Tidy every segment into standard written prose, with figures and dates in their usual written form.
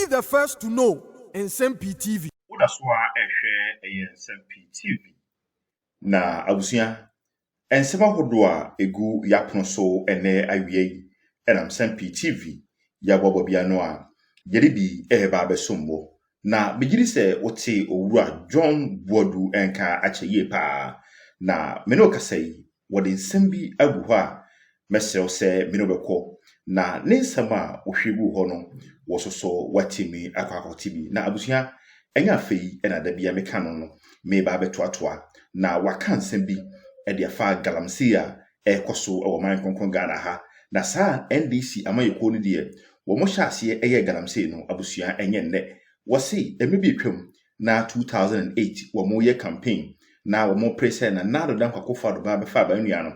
the first to know Nsem-Pii TV. That's why I Nsem-Pii TV. Na abusia ensema hodoa egu yapno so ene awie enam Nsem-Pii TV ya bobobia no a yede bi eba besombo na begiri se wote owura John Boadu enka acheye pa na meno kasai wode nsem bi agu ho a mesel se meno bekọ na ne nsem a ohwegu ho no wososo watimi akwakotibi na abusia enya fei ena da bia meka no me ba betoatoa na waka nsem bi e de afa galamsey a ekoso e wo man konkon Ghana ha na sa NDC amayeko no de wo mo hyase eye galamsey no abusua enye nne wose emebi twam na 2008 wo mo ye campaign na wo mo pressure na nado dan kwakofa do ba befa ba nua no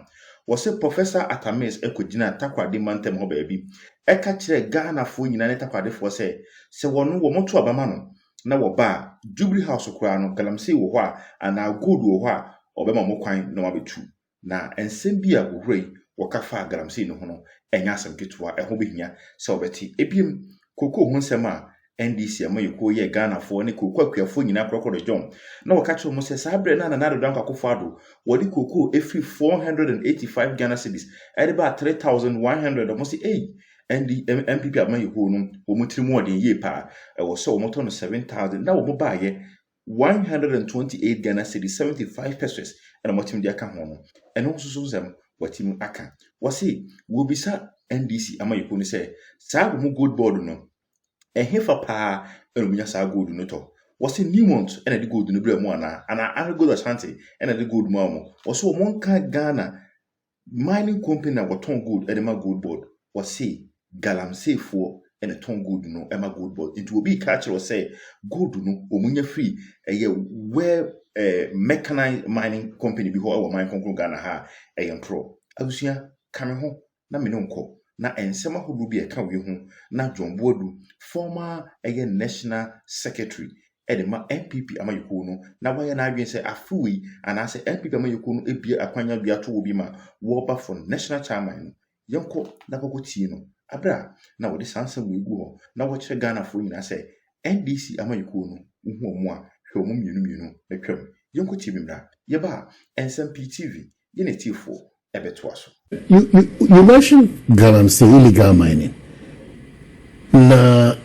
wose Professor Atamis ekogina takwade mantem ho baabi eka kire Ghana fo nyina ne takwade fo se wono wo moto abama no na wo ba Jubilee House kura no galamsey wo ho a ana good wo ho a obema mo kwan na wabetu na ensem bi a wohurei wakafa galamsey no ho no enya asem ketua eho behia se obeti ebiem koko ho nsem a NDC amayeko ye Ghana fo ne koko akuafo nyina krokodo John na wakacho mo se sabre na do dan kwakofado wodi koko every 485 Ghana cedis ede ba 3100 mo se MPP amayeko no wo mutirimu odin ye pa e wo so wo moto no 7000 na wo mo ba ye 128 Ghana cedis 75 pesos and motim dia ka ho no eno so zem watim aka wasi wo bisa NDC amayeko ni se sa mo good board no hefa pa eno munya sa good no to wasi Newmont ena di good no bra mu ana good Ashanti ena di good mu wasi wo monka Ghana mining company na waton good edema good board wasi galamsey fo ena ton good no ema good board into obi catch or say good no omunya free where mechanized mining company bi ho mine konkon Ghana ha pro abusia kame ho na me nko na ensema hodu bi eka we ho na John Boadu former national secretary edema MPP amayeko no na waya na adwen se afuwi anase MPP amayeko no ebie akwanya bia to obi ma wo ba for national chairman yenko na kokotie no abra na wode sansa wegu ho na wo kire Ghana fo nyina se NDC amayeko no hu omu a hwe omu mienu etwam yenko tie bimra yeba Nsem-Pii TV yene tifo ebeto aso. You mentioned galamsey illegal mining na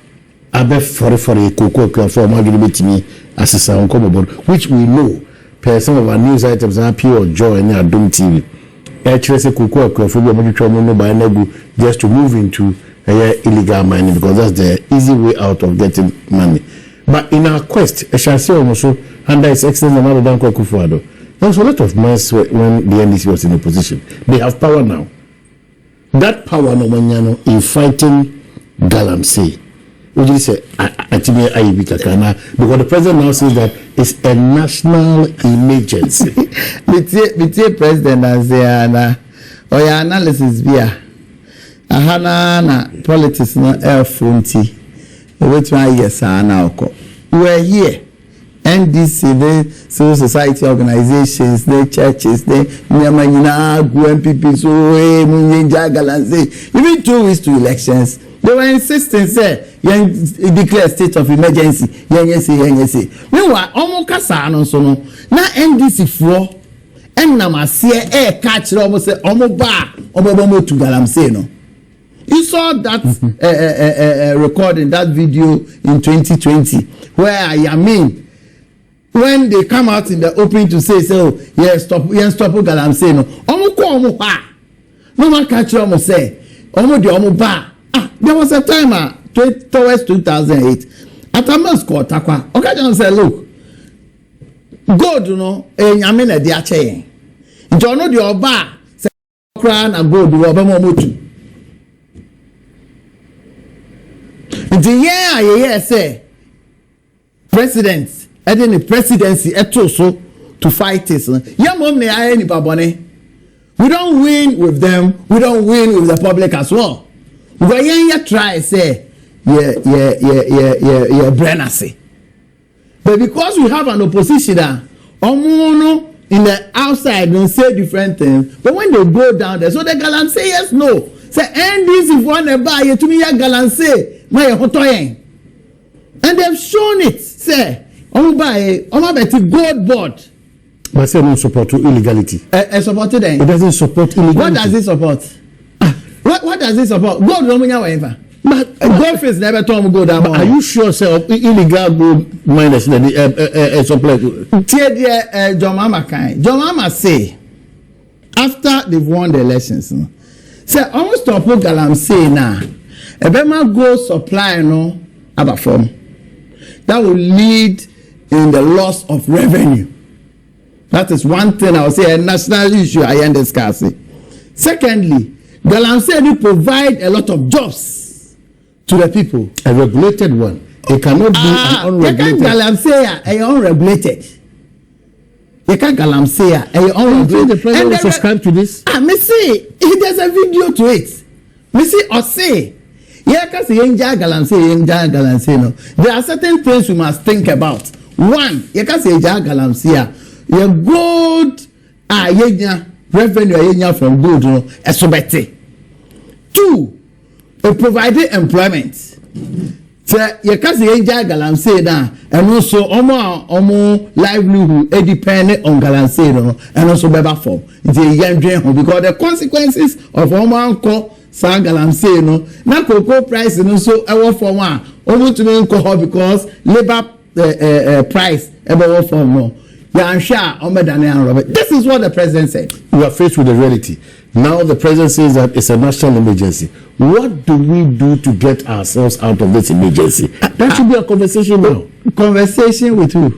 abe for koko for magini betimi asesa onko bobo which we know per some of our news items are pure joy and Adom TV actually say koko for we mo no by nagu just to move into illegal mining because that's the easy way out of getting money. But in our quest, I shall say also under His Excellency Mahama Dan Kwaku-Ado, there was a lot of mess when the NDC was in opposition. They have power now. That power no manyano in fighting galamsey. Would you say because the president now says that it's a national emergency. Mitiye president and say oya analysis bia ahana na politics no fronti which one yes na oko we're here NDC the civil society organizations the churches the nyamanyina gu MPP so munyenja galamsey even 2 weeks to elections they were insisting say declare state of emergency say meanwhile omo kasa no so no na NDC for enamasie catch omo say omo ba omo to galamsey no. You saw that recording, that video in 2020, where when they come out in the opening to say, so yeah, stop galamsey no. Omo pa. No man catch omo say, omo de omo ba. There was a time towards 2008. At a month called Takwa. Okay, say, look, gold, nyame na di ache. Nti ono de oba say kra na gold wo ba mo motu. The say president and then the presidency so to fight this. We don't win with them, we don't win with the public as well. We try say Brenasi. But because we have an opposition in the outside don't say different things, but when they go down there, so they can say yes, no. Say NDC if one buy you to me galamsey. My hotoyen. And they've shown it. Say, Omabeti gold board. But say no support to illegality. Supported them. It doesn't support illegality. What does it support? What does it support? Gold no money whatever. But gold face never told gold down. Are you sure say illegal gold miners supply? John Mahama say after they've won the elections, say almost to put galamsey now. Ebema gold supply no about form. That will lead in the loss of revenue. That is one thing I would say a national issue I am discussing. Secondly, galamsey provide a lot of jobs to the people. A regulated one. It cannot be an unregulated. Galamsey unregulated. You can't galamsey unregulated. The president will subscribe to this. Me see, there's a video to it. Me see or say. Because no. There are certain things we must think about. One, you can say galamsey. Your gold revenue from gold no esobete. Two, it provided employment. So you can say galamsey na and also omo livelihood depend on galamsey no and also beba form. Because the consequences of omo anko sa galamsey no na cocoa price no so ewo form a omo to me nko because labor price ewo form no. This is what the president said. We are faced with the reality. Now the president says that it's a national emergency. What do we do to get ourselves out of this emergency? That should be a conversation now. Conversation with who?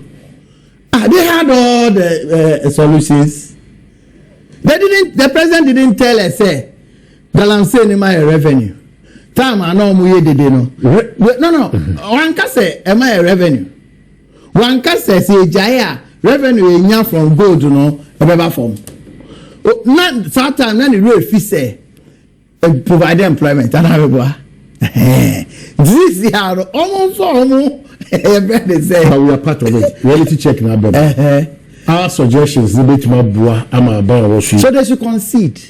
They had all the solutions. The president didn't tell us, say, galamsey ni my revenue. Time I know we did no. No. One can say, am I a revenue? One can say Jaya. Revenue in from gold, whatever form. Not sometimes, not the real fee say provide employment. And this is how almost say. But we are part of it. Reality check now, brother. Our suggestions, the bit so they should concede.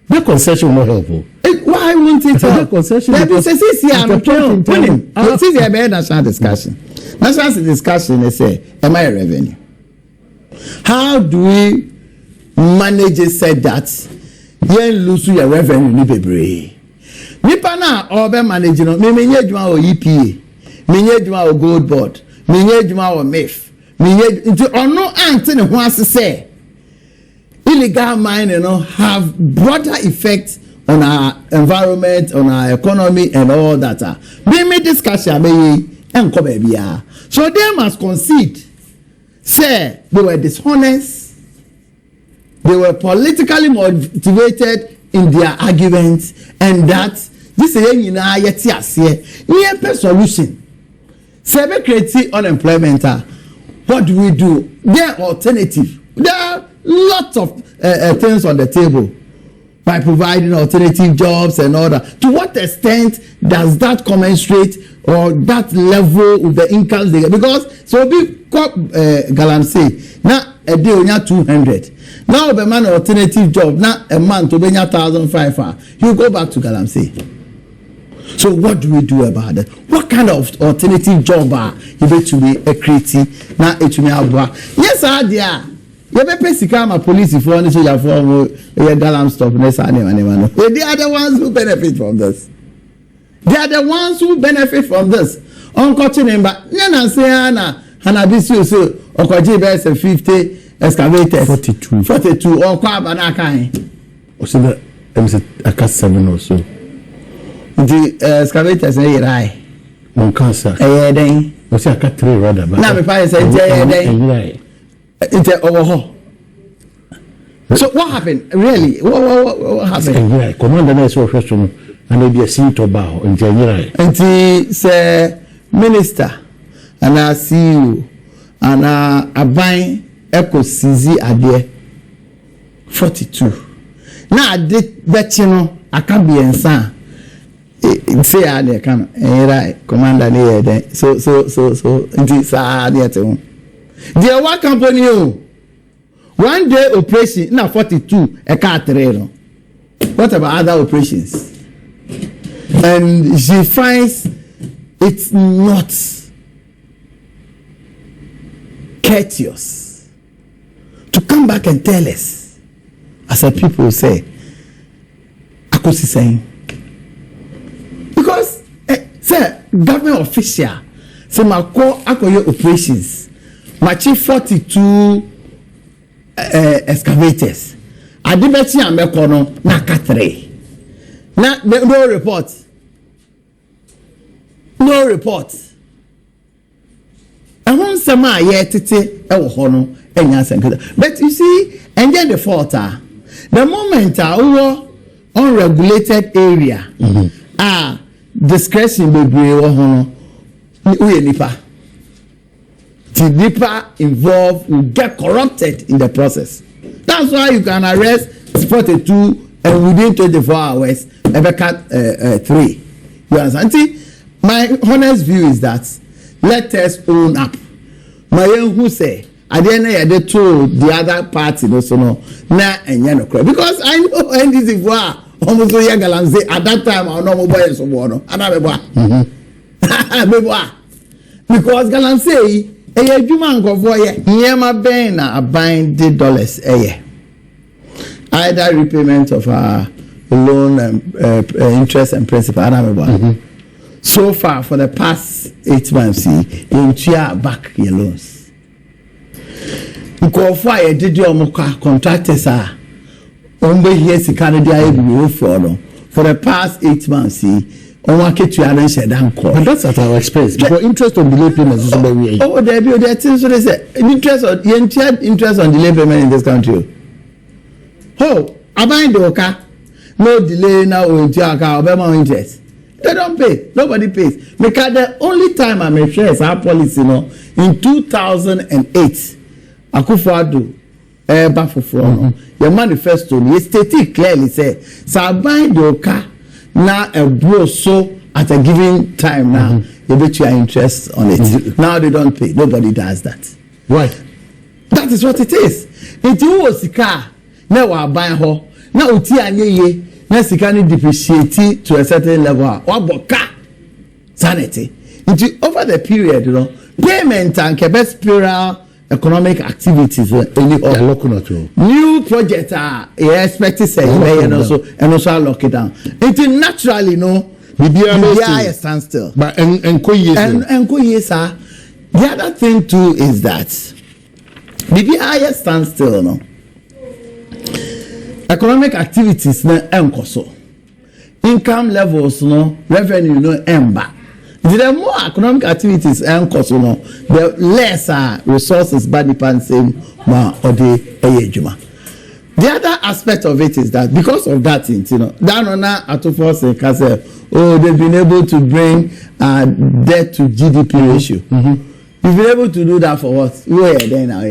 That concession will not help. Why won't it help? Concession. National discussion. National discussion, they say, am I a revenue? How do we manage it said that you lose your revenue ni bebre? Nipa na obe manage no me menye adwuma o EPA, menye adwuma o gold board, menye adwuma o MEF, menye nti ono ante ne ho asese illegal mining have broader effects on our environment, on our economy and all that. Me discussion so they must concede. Say they were dishonest, they were politically motivated in their arguments, and that this is a solution. Say we create unemployment. What do we do? There are alternatives. There are lots of things on the table by providing alternative jobs and all that. To what extent does that commensurate or that level with the incomes they get? Because so big galamsey now a day on 200. Now the man alternative job now a month to be 1,500. You go back to galamsey. So what do we do about that? What kind of alternative job are you going to be a creative now? Yes, idea. You be pay sika police for any soldier for galam stop. They are the ones who benefit from this. They are the ones who benefit from this. Uncle Chinemba, Nana say Hanabisu so Okoji best 50 excavators. 42 or Kwabanakai. Or so that I cut 7 or so. The excavators are right. One cancer. Then I say I cut 3 rather. Now if I say it's overhaul. So what happened? Really? What happened? Commander is question and maybe a seat or bow in January. And he said, Minister, and I see you, and I buy Echo CZ Adie 42. Now I did bet you know I can't be in son. Say I can right, Commander near there. So it's a there one company one day operation now 42 a car trailer. What about other operations? And she finds it's not courteous to come back and tell us, as a people say, Akosi saying, because say government official say my call akoye operations, my chief 42 excavators. Adibechi amekono na katre. Na no report. No report. I want some tete ewo ho no enya senke. But you see, and then the fault the moment unregulated area discretion bebre wo ho no we nipa. The nipa involved will get corrupted in the process. That's why you can arrest 42 and within 24 hours cut 3. You understand? See, my honest view is that let us own up. My who say at the end they told the other party also no na enye no because I know NDC for almost so young say at that time I know boy so no anabeba because galan say adwuma nkofo ye nyema ben na aban de dollars either repayment of our loan and interest and principal anabeba. So far, for the past 8 months, in cheer back your loans. Because why did your mocha contractors are only here to Canada for the past 8 months? On market to arrange a damn call. But that's at our expense. Because interest on delay payments is very. Oh, there be things so they say interest on delay payment in this country. Oh, I bind the oka. No delay now in Tiaka or interest. They don't pay. Nobody pays. Because the only time I may share is our policy, in 2008, Akufo-Addo, your manifesto, you stated clearly, say, so bind the car now a blow so at a given time now, you bet your interest on it. Now they don't pay. Nobody does that. Right. That is what it is. It was the car. Now I buy her. Now uti anye na sika ni depreciate to a certain level waboka sanity into over the period payment and kebe spiral economic activities new projects are expected say and also lock it down into naturally BBI stand still but and the other thing too is that BBI stand still economic activities na enkoso income levels revenue emba the more economic activities enkoso the less resources bad depend same ma ode ejuma. The other aspect of it is that because of that thing that na atofo say say they've been able to bring debt to GDP ratio. You've been able to do that for what? Where then now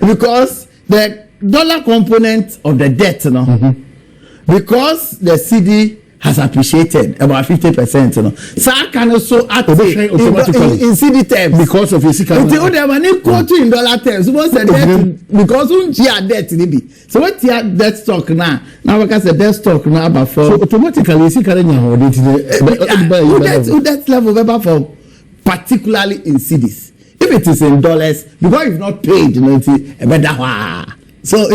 because the dollar component of the debt because the CD has appreciated about 50%. So I can also add in CD terms because of your in dollar terms. Because debt so what your debt stock now because the debt stock now about so automatically that level for particularly in CDs. If it is in dollars, because you've not paid, so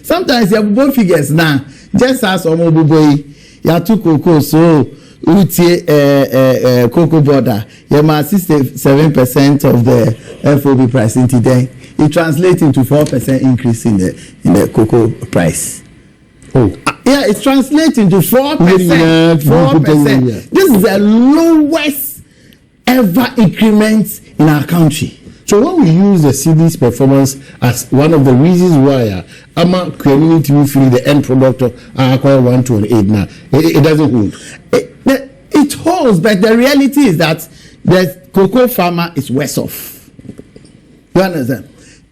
sometimes you have both figures now. Just as boy, you have two cocoa, so cocoa border, you must 67% of the FOB price into then it translates into 4% increase in the cocoa price. Yeah, it translates into 4%. 4%. This is the lowest ever increment in our country. So when we use the CD's performance as one of the reasons why our community will feel the end product of acquire 128 now, it doesn't hold. It holds, but the reality is that the cocoa farmer is worse off. You understand?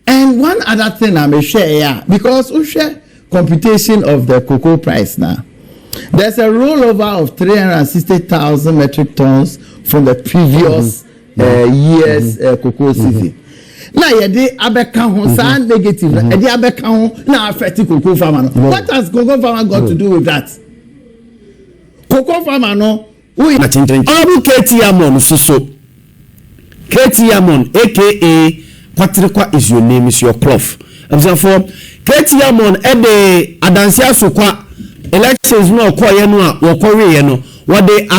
And one other thing I may share because we share computation of the cocoa price now. There's a rollover of 360,000 metric tons from the previous year's cocoa season. Now, yede abeka ho sa negative. Yede abeka ho na affect cocoa farmer. What has cocoa farmer got to do with that? Cocoa farmer no. Honorable KT Amon Suso. KT Amon, aka Kwatirikwa is your name, is your cloth. Therefore, Katie Amon ede adansia sokwa elections no kwa yenu a wokore ye no wode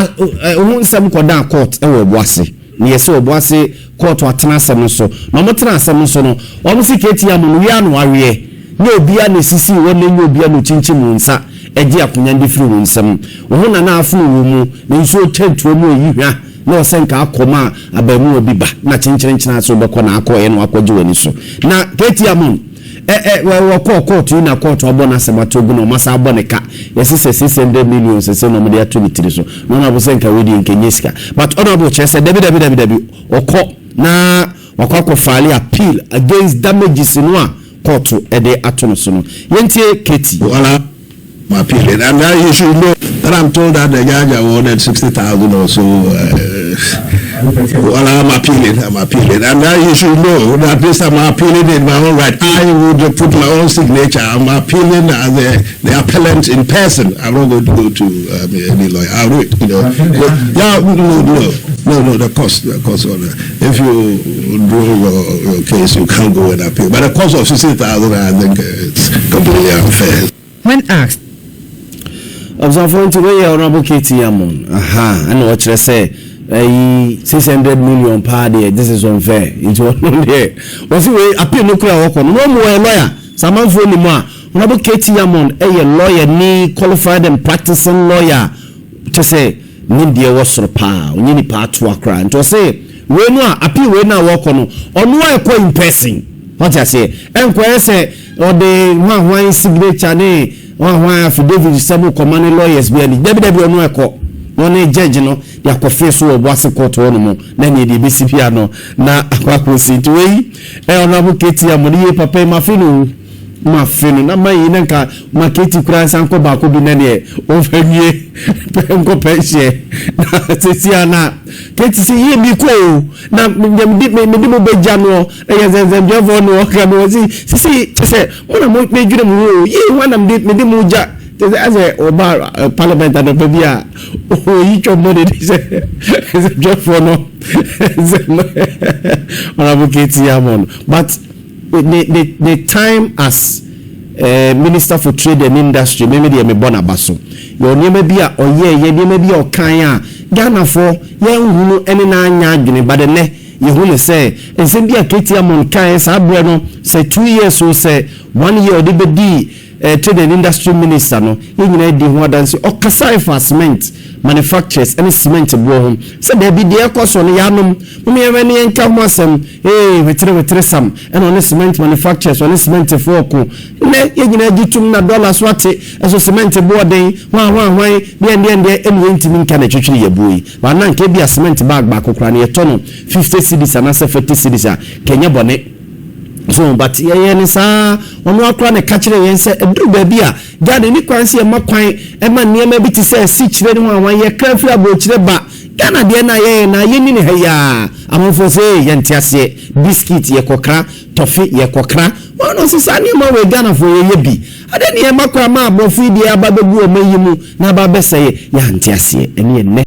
nsem koda court e wo boase ne yese wo boase court watena asem so no motena asem so no omo si Katie Amon wi anu awe ne obia ne sisi wona ne obia no chinchi mu nsa eje akonya ndi firi wo nsem wo na na afu wo mu ne nso tentuo mu oyihwa na osenka akoma abamu obi ba na chinchirenchina so beko na akoye no akwaji wani so na Katie Amon we court na court obona sematogu no masa aboneka yesise 600 million sese no mede ato mitiri so no na bosenka wedi nkenyesika but honorable chair said www oko na wakwa file appeal against damages no a court ede ato no so no yentie Katie wala my appeal and you should know that I'm told that the judge awarded 60,000 or so well, I'm appealing, and you should know that this time I'm appealing in my own right. I would put my own signature. I'm appealing as the appellant in person. I'm not going to go to any lawyer. I'll do it, you know. No, the cost of it. If you draw your case, you can't go and appeal. But the cost of 60,000, I think it's completely unfair. When asked, observant to where Honorable Katie Amon, I know what you say. 600 million per day. This is unfair. It was not there. Was it appeal no work on? No more lawyer. Someone for more. Honorable Katie Amon, a lawyer, ni qualified and practicing lawyer. To say, need the was so power. We need part to work around. To say, we no appeal we now work on. Or no I call in person. What I say? And say, or the one signature ne one affidavit some command lawyers be any. Debbie no I call. One judge no ya kofe so obwase court wono mo na ne de BCP no na akwakosi to yi Honorable Katie Amon ye papa mafinu na mai nka market kura sanko ba ko bi na ne ofanye penko pensie na sesia na Katie si ye bi ko na me mo beja no zenzem jevo no ka no si se wona mo dwere mu ye wana me de mu ja as a parliament and Babia, each of money is a job for no Honorable Katie Amon. But the time as Minister for Trade and Industry, maybe they may born a basso. Your name may be a or ye may be a kaya Ghana for young who any 9 years, but the ne you will say, and send a Katie Amon kaya sabreno say 2 years so say 1 year DBD. Trade and Industry Minister no yina di ho adanse okasai for cement manufacturers any cement bo hom say there be the cost on yanom me even enka ho asem wetre sam and on cement manufacturers on cement for ko ne yina gitum na dollars wate eso cement bo den hwan de enwe ntimi nka na twetwe ye boyi ba na nka bia cement bag ba kokra na ye to no 50 cedis na 50 cedis a Kenya bone so but ye sa ono akra ne kachire yen se edu ba bia gade ni kwanse e makwan e ma niam bi ti se si chire ni wan ye krafi abo chire ba Ghana de na ye ni ne haya amofo se ye ntiase biscuit ye kokra toffee ye kokra wono sisa ni ma we Ghana fo ye bi ade ni e makwa ma abofi di ababebu o mayimu na ba bese ye ya ntiase ene